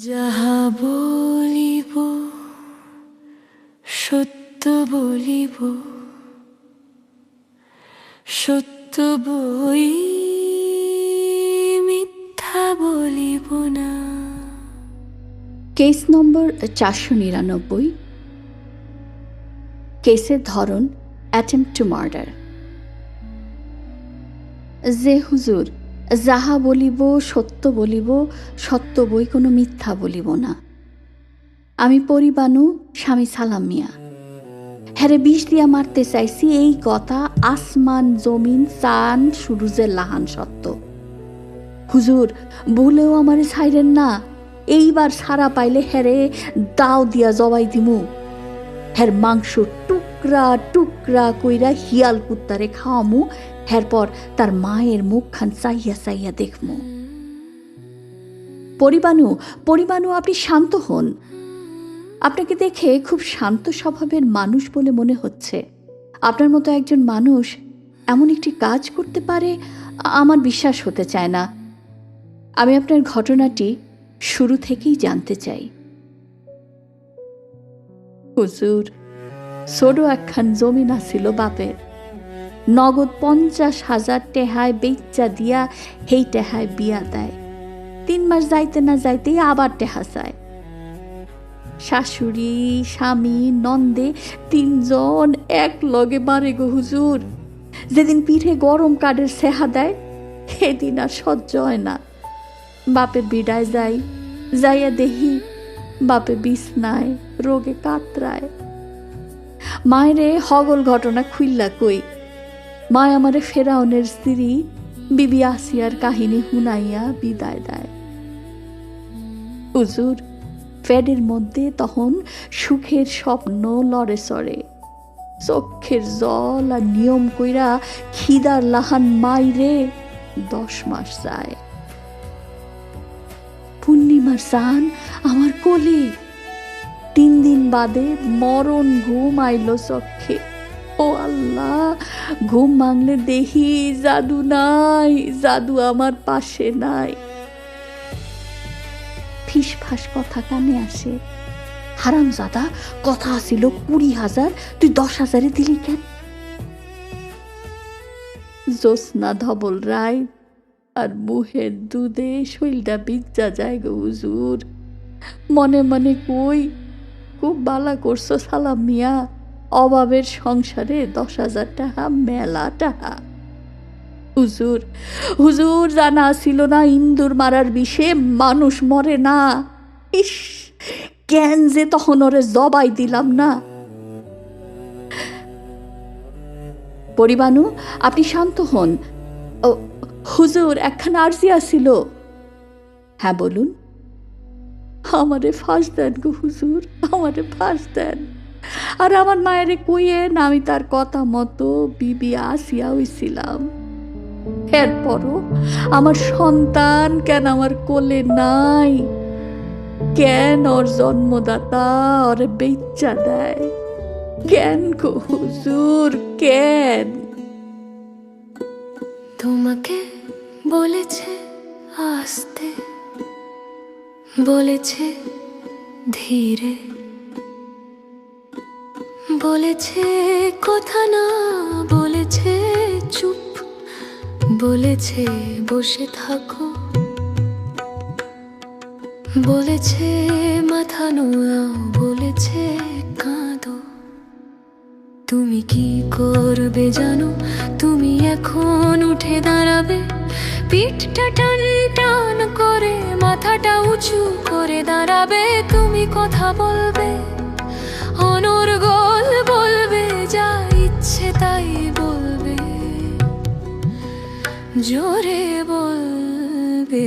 যাহা বলিব সত্য বলিব, সত্য বই মিথ্যা বলিব না। Case number 499। কেসের ধরন অ্যাটেম্পট টু মার্ডার। যে হুজুর, যাহা বলিব সত্য বলিব, সত্য বই কোনো মিথ্যা বলিব না। আমি পরিবানু, স্বামী সালাম মিয়া। হ্যারে বিষ দিয়া মারতে চাইছি, এই কথা আসমান জমিন চান সুরুজের লাহান সত্য। হুজুর, ভুলেও আমারে ছাইরেন না। এইবার সারা পাইলে হ্যারে দাও দিয়া জবাই দিমু। হ্যার মাংস টুকরা টুকরা কইরা হিয়াল কুত্তারে খাওয়ামু। এরপর তার মায়ের মুখখান চাইয়া চাইয়া দেখমু। পরিবানু, আপনি শান্ত হন। আপনাকে দেখে খুব শান্ত স্বভাবের মানুষ বলে মনে হচ্ছে। আপনার মতো একজন মানুষ এমন একটি কাজ করতে পারে আমার বিশ্বাস হতে চায় না। আমি আপনার ঘটনাটি শুরু থেকেই জানতে চাই। হুজুর, ছোট একখান জমিন আছিল বাপের। নগদ 50,000 টেহায় বেচ্চা দিয়া হেই টেহায় বিয়া দেয়। 3 মাস যাইতে না যাইতেই আবার টেহা চায়। শাশুড়ি স্বামী নন্দে 3 জন এক লগে বারে গো হুজুর। যেদিন পিঠে গরম কাঠের সেহা দেয় সেদিন আর সহ্য হয় না। বাপের বিড়ায় যাইয়া দেহি বাপে বিছনায় রোগে কাতরায়। মায়েরে হগল ঘটনা খুইল্লা কই। মায় আমারে ফেরাউনের স্ত্রী বিবি আসিয়ার কাহিনী হুনাইয়া বিদায় দেয়। হুজুর, ফ্যাডের মধ্যে তখন সুখের স্বপ্ন লড়ে চড়ে। চক্ষের জল আর নিয়ম কইরা খিদার লাহান মাইরে 10 মাস যায়। পূর্ণিমার চান আমার কোলে। 3 দিন বাদে মরণ ঘুম আইল চক্ষে। ও আল্লাহ, ঘুম ভাঙলে দেখি জাদু নাই, জাদু আমার পাশে নাই। ফিসফাস কথা কানে আসে। হারামজাদা, কথা ছিল 20,000, তুই 10,000 দিলি কেন? জ্যোৎস্না ধবল রায় আর মুহের দুধে শৈলটা বিজ্জা যায় গো হুজুর। মনে মনে কই, খুব বালা করছো সালাম মিয়া। অভাবের সংসারে 10,000 টাকা মেলা টাকা। হুজুর জানা ছিল না ইন্দুর মারার বিষে মানুষ মরে না। ইস, কেন যে তখন ওরে জবাই দিলাম না। পরিবানু, আপনি শান্ত হন। হুজুর, একখানা আরজি আছিল। হ্যাঁ বলুন। আমারে ফাঁস দেন গো হুজুর, আমারে ফাঁস দেন। আর আমার মায়েরে কইয়েন আমি তার কথা মতো বিবি আসিয়া হইছিলাম। এরপরও আমার সন্তান কেন আমার কোলে নাই? কেন ওর জন্মদাতা ওরে বেচ্চা দেয়? কেন গো হুজুর, কেন? তোমাকে বলেছে আস্তে, বলেছে ধীরে, বলেছে কথা না, বলেছে চুপ, বলেছে বসে থাকো, বলেছে মাথা নোয়াও, বলেছে কাঁদো। তুমি কি করবে জানো? তুমি এখন উঠে দাঁড়াবে, পিঠটা টান টান করে মাথাটা উঁচু করে দাঁড়াবে। তুমি কথা বলবে, অনর্গল বলবে, যা ইচ্ছে তাই বলবে, জোরে বলবে।